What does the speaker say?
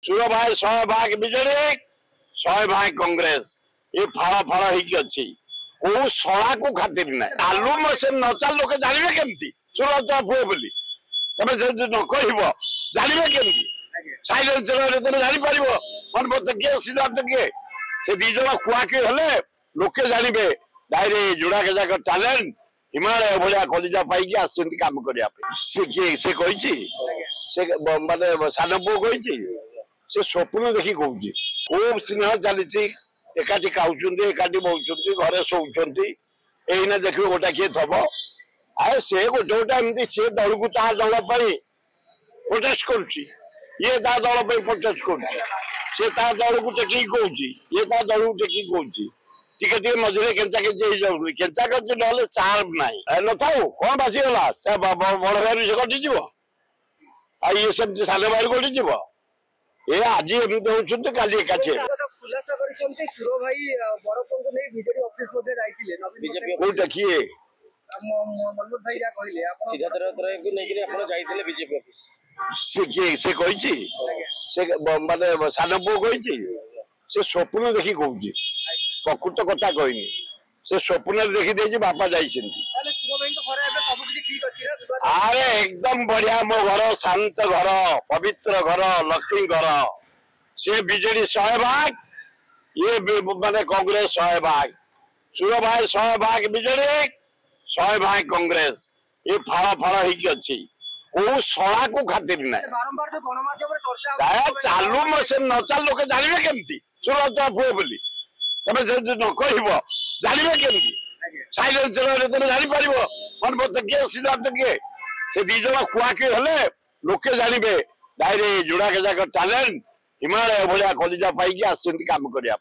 सुर भाई 100 भाग बीजेडी 100 भाग कांग्रेस ये फाड़ फाड़ होगी को शला को खातिर ना आलू से न चाल लोक जानवे केमती सुरक्षा पुए बोली तमे न कह जानवे केमती साइलेंसर जानी पार मन मत किए सिद्धार्थ किए से दी जन कुआकी हेले लोके जानवे डायरे जुड़ा के जाक टैलेंट हिमालय भाया कलिजा पाई काम करने माने सान पु कही से स्वप्न देखी कौन खूब स्नेह चली एकाठी खाऊं एकाठी बहुंट घरे शोचती यही देखिए गोटा किए थब आए से गोटे गोटे एमती सी दल को ता दल प्रोटेस्ट करे दल प्रोटेस्ट कर दल को टेक कौन ये दल को टेक कौन टे मझे केचा केची हो केचा केची ना चार्म ना न था कौन बासीगला से बड़ भाई से कटिज ये सब सान भाई कटिज ये आज एमती होती काली एकाठी खुलासा करछन्ते सुरो भाई बरपन को नहीं बीजेडी ऑफिस मध्ये जाइतिले बीजेपी को देखिए मनोज भाई या कहिले आपण सिद्धार्थ राय को नहीं आपण जाइतिले बीजेपी ऑफिस से कही से माने सान पु कही से स्वप्न देखी कौन प्रकृत कथा कहनी से स्वप्न देखी दे बापा जाइछन्ती अरे एकदम बढ़िया मो घर शांत घर पवित्र घर लक्ष्मी घर से बीजेडी 100 भाग ये माने कांग्रेस 100 भाग सुर भाई 100 भाग बीजेडी 100 भाग कांग्रेस ये फाड़ फाड़ होगी को शला को खातिर ना चालू से न चाल लोक जानवे केमती सुरक्षा पुए बोली तमे न कह जानवे केमती साइलेंसर जानी पार मन मत किए सिद्धार्थ किए से दी जन कुआकी हेले लोके जानवे डायरे जुड़ा के जाक टैलेंट हिमालय भाया कलिजा पाई काम करने।